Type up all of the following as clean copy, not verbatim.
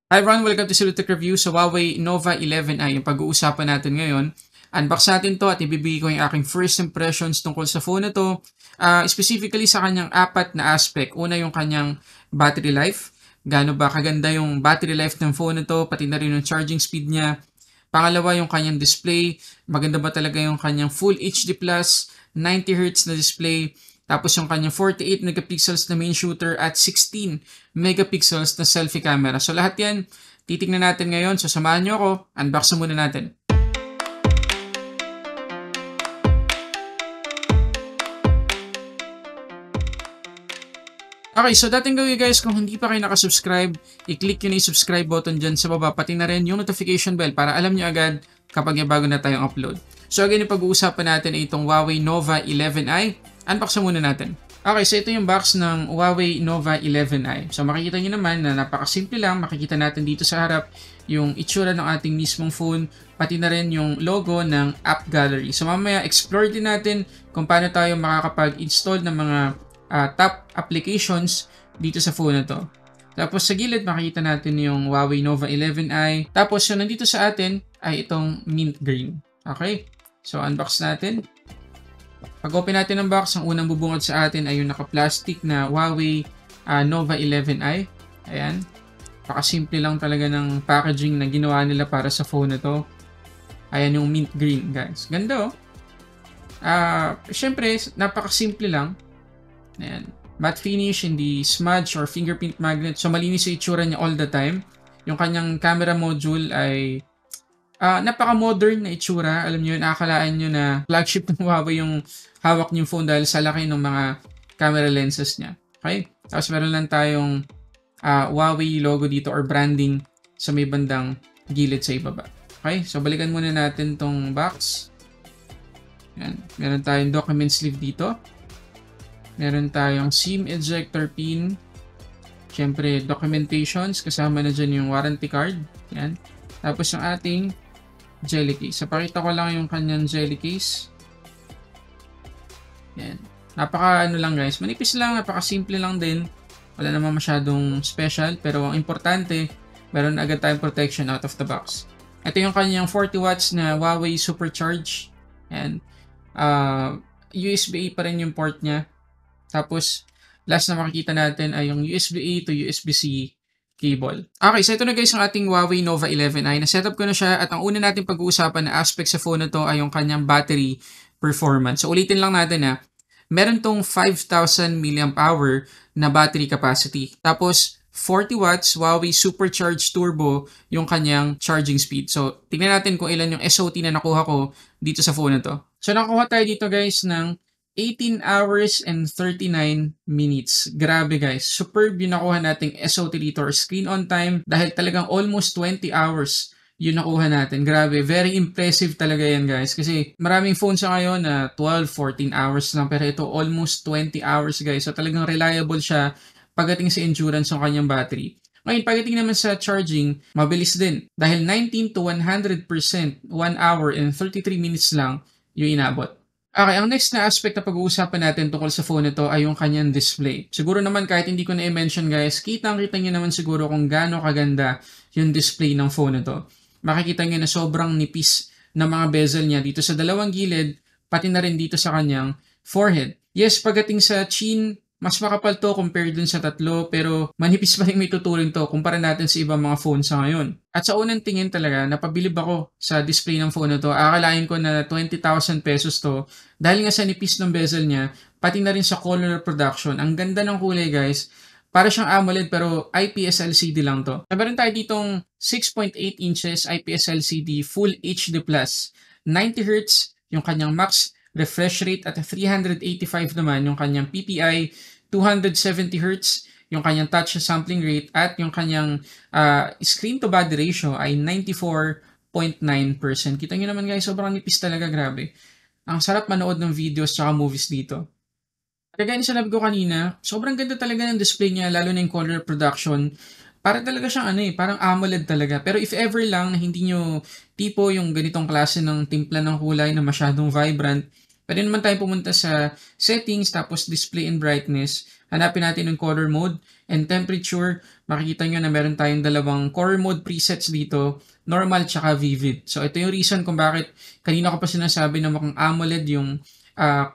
Hi everyone, welcome to Silutech Review sa Huawei Nova 11i. Yung pag-uusapan natin ngayon, unbox natin to at ibibigay ko yung aking first impressions tungkol sa phone na to. Specifically sa kanyang apat na aspect. Una yung kanyang battery life. Gaano ba kaganda yung battery life ng phone na to, pati na rin yung charging speed niya. Pangalawa yung kanyang display. Maganda ba talaga yung kanyang Full HD+, 90Hz na display. Tapos yung kanyang 48 megapixels na main shooter at 16 megapixels na selfie camera. So lahat yan, titignan natin ngayon. So samahan nyo ako, unbox na muna natin. Okay, so dating gawin guys, kung hindi pa kayo nakasubscribe, i-click nyo na yung subscribe button dyan sa baba, pati na rin yung notification bell para alam nyo agad kapag may bago na tayong upload. So again, yung pag-uusapan natin ay itong Huawei Nova 11i. Unbox na muna natin. Okay, so ito yung box ng Huawei Nova 11i. So makikita nyo naman na napakasimple lang. Makikita natin dito sa harap yung itsura ng ating mismong phone, pati na rin yung logo ng App Gallery. So mamaya explore din natin kung paano tayo makakapag-install ng mga top applications dito sa phone na to. Tapos sa gilid makikita natin yung Huawei Nova 11i. Tapos yung nandito sa atin ay itong mint green. Okay? So unbox natin. Pag open natin ang box, ang unang bubungad sa atin ay yung naka-plastic na Huawei Nova 11i. Ayan. Pakasimple lang talaga ng packaging na ginawa nila para sa phone na to. Ayan yung mint green, guys. Ganda oh. Siyempre, napakasimple lang. Ayan. Matte finish, hindi smudge or fingerprint magnet. So, malinis yung itsura niya all the time. Yung kanyang camera module ay napaka-modern na itsura. Alam niyo, nakakalaan niyo na flagship ng Huawei yung hawak niyong phone dahil sa laki ng mga camera lenses niya. Okay? Tapos meron lang tayong Huawei logo dito or branding sa may bandang gilid sa ibaba. Okay? So, balikan muna natin tong box. Ayan. Meron tayong document sleeve dito. Meron tayong SIM ejector pin. Siyempre, documentations. Kasama na dyan yung warranty card. Yan. Tapos yung ating jelly case. So, pakita ko lang yung kanyang jelly case. Yan. Napaka ano lang guys. Manipis lang. Napaka simple lang din. Wala naman masyadong special. Pero ang importante, meron agad tayong protection out of the box. Ito yung kanyang 40 watts na Huawei Supercharge. Yan. USB-A pa rin yung port niya. Tapos, last na makikita natin ay yung USB-A to USB-C cable. Okay, so ito na guys ang ating Huawei Nova 11i. Na-setup ko na siya at ang una natin pag-uusapan na aspect sa phone na to ay yung kanyang battery performance. So, ulitin lang natin na meron tong 5,000 mAh na battery capacity. Tapos, 40 watts Huawei Supercharged Turbo yung kanyang charging speed. So, tingnan natin kung ilan yung SOT na nakuha ko dito sa phone na to. So, nakuha tayo dito guys ng 18 hours and 39 minutes. Grabe guys. Superb yung nakuha nating SOT dito or screen on time dahil talagang almost 20 hours yung nakuha natin. Grabe. Very impressive talaga yan guys. Kasi maraming phones sa ngayon na 12, 14 hours lang. Pero ito almost 20 hours guys. So talagang reliable siya pagdating sa endurance ng kanyang battery. Ngayon, pagdating naman sa charging, mabilis din. Dahil 19 to 100%, 1 hour and 33 minutes lang yung inabot. Okay, ang next na aspect na pag-uusapan natin tungkol sa phone nito ay yung kanyang display. Siguro naman kahit hindi ko na i-mention guys, kitang-kita nyo naman siguro kung gaano kaganda yung display ng phone nito. Makikita nyo na sobrang nipis na mga bezel niya dito sa dalawang gilid, pati na rin dito sa kanyang forehead. Yes, pagdating sa chin, mas makapal to compared dun sa tatlo, pero manipis pa rin may tuturing to kumpara natin sa ibang mga phone sa ngayon. At sa unang tingin talaga, napabilib ako sa display ng phone na to. Akalain ko na 20,000 pesos to dahil nga sa nipis ng bezel niya, pati na rin sa color production. Ang ganda ng kulay guys. Para siyang AMOLED pero IPS LCD lang to. Meron tayo ditong 6.8 inches IPS LCD Full HD+. 90Hz yung kanyang max refresh rate at 385 naman yung kanyang PPI, 270Hz yung kanyang touch sampling rate at yung kanyang screen to body ratio ay 94.9%. Kita nyo naman guys, sobrang nipis talaga, grabe. Ang sarap manood ng videos tsaka movies dito. Kagaya na sinabi ko kanina, sobrang ganda talaga ng display niya, lalo na yung color production. Para talaga siyang parang AMOLED talaga. Pero if ever lang na hindi nyo tipo yung ganitong klase ng timpla ng kulay na masyadong vibrant, pwede naman tayo pumunta sa settings, tapos display and brightness. hanapin natin yung color mode and temperature. Makikita nyo na meron tayong dalawang color mode presets dito, normal tsaka vivid. So ito yung reason kung bakit kanina ko pa sinasabi na mukhang AMOLED yung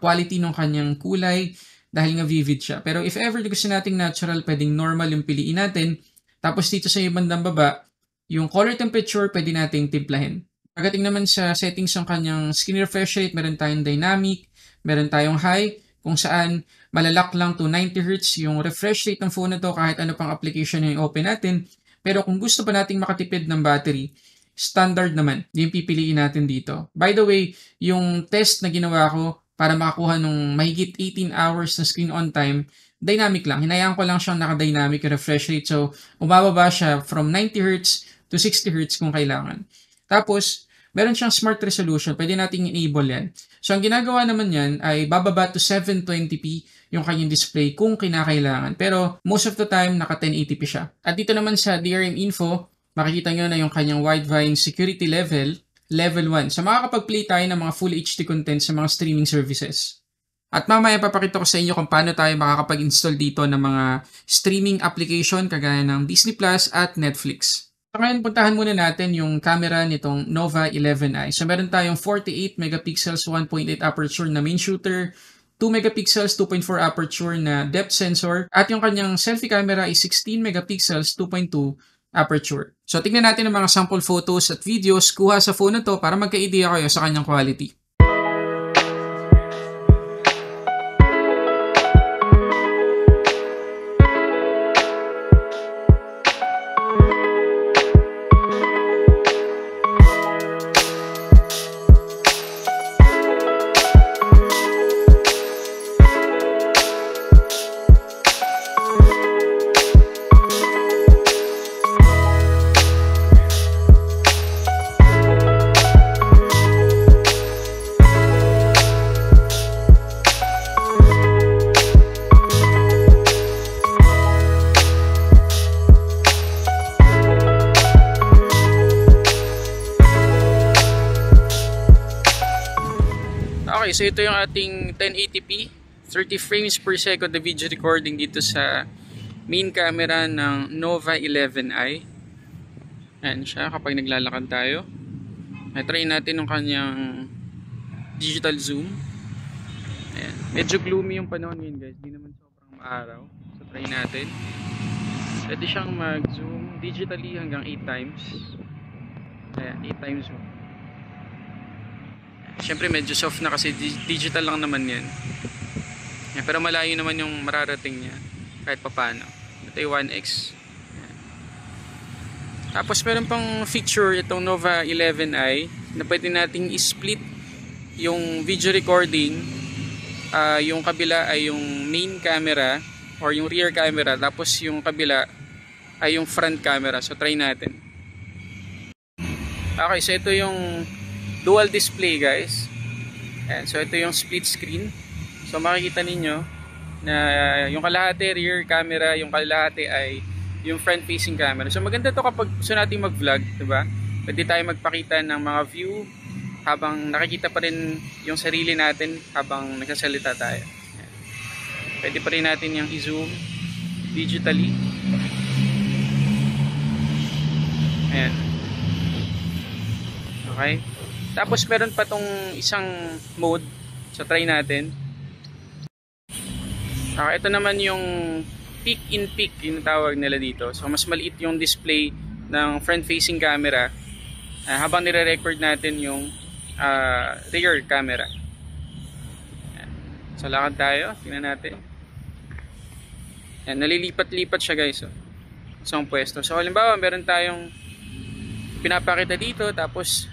quality ng kanyang kulay dahil nga vivid siya. Pero if ever gusto nating natural, pwedeng normal yung piliin natin. Tapos dito sa ibandang baba, yung color temperature pwede nating timplahin. Pagdating naman sa settings ng kanyang screen refresh rate, meron tayong dynamic, meron tayong high, kung saan malalak lang to 90 Hz yung refresh rate ng phone na to kahit ano pang application yung open natin. Pero kung gusto pa nating makatipid ng battery, standard naman, yung pipiliin natin dito. By the way, yung test na ginawa ko para makakuha nung mahigit 18 hours na screen on time, dynamic lang. Hinayaan ko lang siyang naka-dynamic refresh rate. So, umababa siya from 90 Hz to 60 Hz kung kailangan. Tapos, meron siyang smart resolution. Pwede nating enable yan. So, ang ginagawa naman yan ay bababa to 720p yung kanyang display kung kinakailangan. Pero, most of the time, naka 1080p siya. At dito naman sa DRM info, makikita nyo na yung kanyang Widevine security level, level 1. So, makakapag-play tayo ng mga full HD content sa mga streaming services. At mamaya papakita ko sa inyo kung paano tayo makakapag-install dito ng mga streaming application kagaya ng Disney Plus at Netflix. So ngayon, puntahan muna natin yung camera nitong Nova 11i. So meron tayong 48 megapixels 1.8 aperture na main shooter, 2 megapixels 2.4 aperture na depth sensor, at yung kanyang selfie camera is 16 megapixels 2.2 aperture. So tingnan natin ang mga sample photos at videos kuha sa phone na to para magka-idea kayo sa kanyang quality. Okay, so ito yung ating 1080p, 30 frames per second na video recording dito sa main camera ng Nova 11i. Ayan siya kapag naglalakad tayo. Try natin yung kanyang digital zoom. Ayan. Medyo gloomy yung panahon ngayon guys, di naman sobrang maaraw. So try natin. Pwede siyang mag-zoom digitally hanggang 8 times. Ayan, 8 times zoom. Siyempre medyo soft na kasi digital lang naman yan. Pero malayo naman yung mararating niya kahit papano. Ito yung 1x. Tapos meron pang feature itong Nova 11i na pwede nating i-split yung video recording. Yung kabila ay yung main camera or yung rear camera, tapos yung kabila ay yung front camera. So try natin. Okay, so ito yung dual display guys. And so ito yung split screen. So makikita ninyo na yung kalahati rear camera, yung kalahati ay yung front facing camera. So maganda to kapag gusto natin mag-vlog, 'di ba? Pwede tayo magpakita ng mga view habang nakikita pa rin yung sarili natin habang nagsasalita tayo. Pwede pa rin natin yung i-zoom digitally. Ayan. Okay. Tapos meron pa tong isang mode. So try natin. Ito naman yung peak in peak yung tawag nila dito. So mas maliit yung display ng front facing camera habang nire-record natin yung rear camera. So lakad tayo, tingnan natin. Nalilipat-lipat siya guys. Isang pwesto. So halimbawa meron tayong pinapakita dito tapos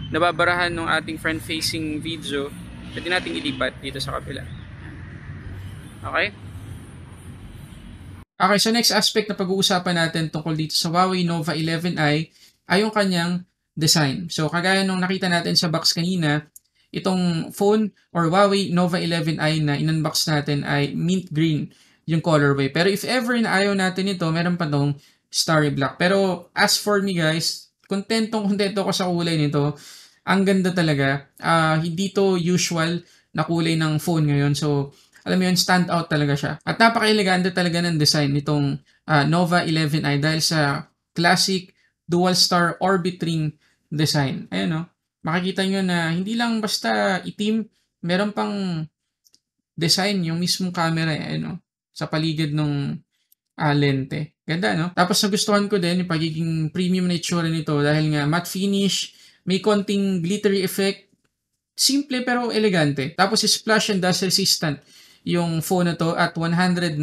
nababarahan ng ating front facing video, pwede nating ilipat dito sa kabila. Okay? Okay, so next aspect na pag-uusapan natin tungkol dito sa Huawei Nova 11i ay yung kanyang design. So kagaya nung nakita natin sa box kanina, itong phone or Huawei Nova 11i na in-unbox natin ay mint green yung colorway. Pero if ever na ayaw natin ito, meron pa tong starry black. Pero as for me guys, kontento ko sa kulay nito. Ang ganda talaga. Hindi to usual na kulay ng phone ngayon. So, alam mo yun, stand out talaga siya. At napaka-elegante talaga ng design nitong Nova 11i dahil sa classic dual star orbit ring design. Ayan no, makikita nyo na hindi lang basta itim, meron pang design yung mismong camera no, sa paligid ng lente. Ganda, no? Tapos nagustuhan ko din yung pagiging premium na itsura nito dahil nga matte finish, may konting glittery effect, simple pero elegante. Tapos splash and dust resistant yung phone na to at 193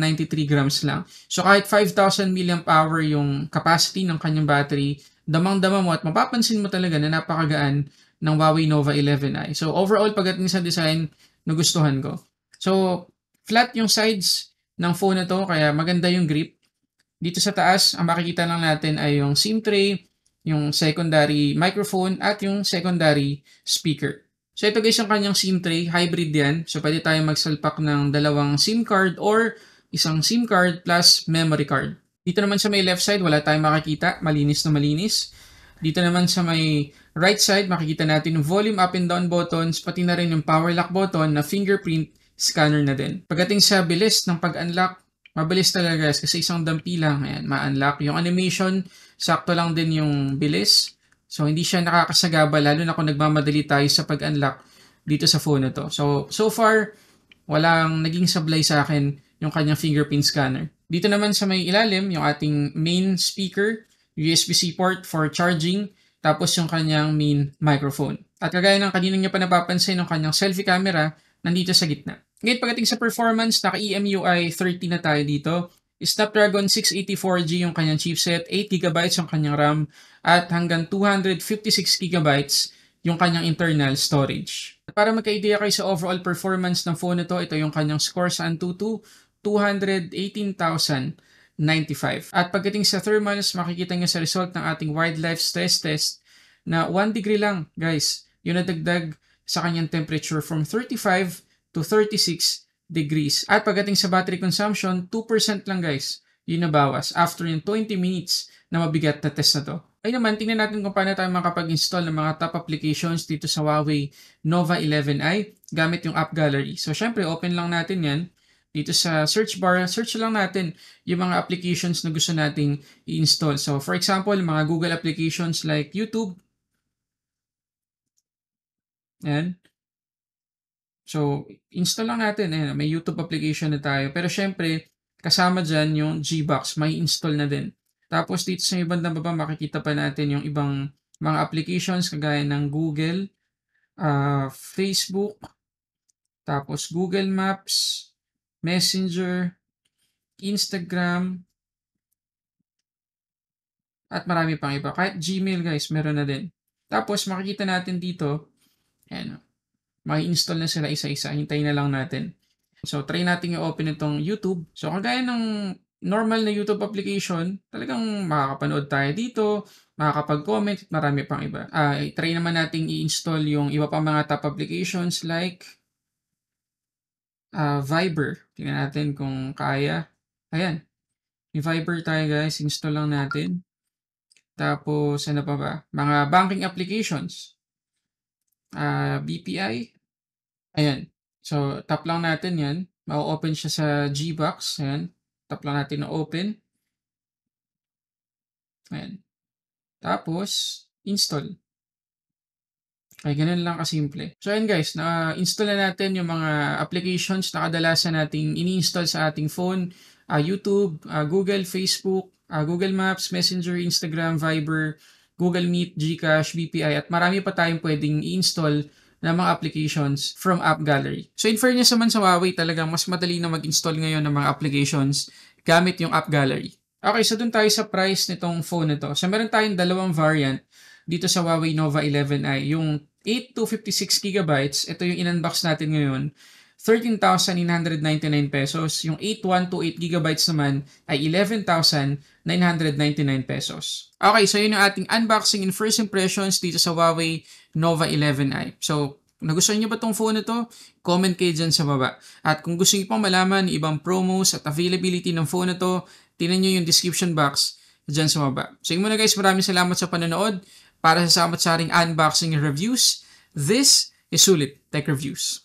grams lang. So kahit 5,000 mAh yung capacity ng kanyang battery, damang-dama mo at mapapansin mo talaga na napakagaan ng Huawei Nova 11i. So overall, pagdating sa design, nagustuhan ko. So flat yung sides ng phone na to kaya maganda yung grip. Dito sa taas, ang makikita lang natin ay yung SIM tray, yung secondary microphone at yung secondary speaker. So ito guys yung kanyang SIM tray, hybrid yan. So pwede tayong magsalpak ng dalawang SIM card or isang SIM card plus memory card. Dito naman sa may left side, wala tayong makikita, malinis na malinis. Dito naman sa may right side, makikita natin yung volume up and down buttons, pati na rin yung power lock button na fingerprint scanner na din. Pagdating sa bilis ng pag-unlock, mabilis talaga guys kasi isang dampi lang, ayan, ma-unlock. Yung animation, sakto lang din yung bilis. So, hindi siya nakakasagaba lalo na kung nagmamadali tayo sa pag-unlock dito sa phone na to. So far, walang naging sablay sa akin yung kanyang fingerprint scanner. Dito naman sa may ilalim, yung ating main speaker, USB-C port for charging, tapos yung kanyang main microphone. At kagaya ng kanina niya pa napapansin, yung kanyang selfie camera, nandito sa gitna. Ngayon, pagdating sa performance, naka-EMUI 30 na tayo dito. Snapdragon 684G yung kanyang chipset, 8GB yung kanyang RAM, at hanggang 256GB yung kanyang internal storage. At para magka-idea kayo sa overall performance ng phone na to, ito yung kanyang score sa Antutu, 218,095. At pagdating sa thermals, makikita nyo sa result ng ating wildlife stress test na 1 degree lang, guys, yung nadagdag sa kanyang temperature from 35 to 36 degrees. At pagdating sa battery consumption, 2% lang guys, yun nabawas after yung 20 minutes na mabigat na test na to. Ay naman, tingnan natin kung paano tayo makapag-install ng mga top applications dito sa Huawei Nova 11i gamit yung App Gallery. So syempre, open lang natin yan. Dito sa search bar, search lang natin yung mga applications na gusto nating i-install. So for example, mga Google applications like YouTube. Ayan. So, install lang natin. Ayan, may YouTube application na tayo. Pero syempre, kasama dyan yung Gbox. May install na din. Tapos dito sa ibang baba, makikita pa natin yung ibang mga applications kagaya ng Google, Facebook, tapos Google Maps, Messenger, Instagram, at marami pang iba. Kahit Gmail guys, meron na din. Tapos makikita natin dito, ayan, ma-install na sila isa-isa. Hintayin na lang natin. So, try natin i-open itong YouTube. So, kagaya ng normal na YouTube application, talagang makakapanood tayo dito, makakapag-comment, at marami pang iba. Try naman natin i-install yung iba pang mga top applications like Viber. Tingnan natin kung kaya. Ayan. May Viber tayo guys. Install lang natin. Tapos, ano pa ba? Mga banking applications. BPI. Ayan. So, tap lang natin yan. Ma-open siya sa Gbox. Ayan. Tap lang natin na open. Ayan. Tapos, install. Okay, ganun lang kasimple. So, ayan guys. Na-install na natin yung mga applications na kadalasan nating ini-install sa ating phone. YouTube, Google, Facebook, Google Maps, Messenger, Instagram, Viber, Google Meet, Gcash, BPI, at marami pa tayong pwedeng i-install na mga applications from App Gallery. So in fairness naman sa Huawei, talagang mas madali na mag-install ngayon ng mga applications gamit yung App Gallery. Okay, so dun tayo sa price nitong phone na to. So meron tayong dalawang variant dito sa Huawei Nova 11i. Yung 8 to 56GB, ito yung in-unbox natin ngayon, 13,999 pesos. Yung 812GB naman ay 11,999 pesos. Okay, so yun yung ating unboxing and first impressions dito sa Huawei Nova 11i. So, nagustuhan niyo ba tong phone na to? Comment kayo dyan sa baba. At kung gusto niyo pang malaman ibang promos at availability ng phone na to, tingnan niyo yung description box dyan sa baba. So, yun muna guys, maraming salamat sa panonood. Para sa samat-saring unboxing and reviews, this is Sulit Tech Reviews.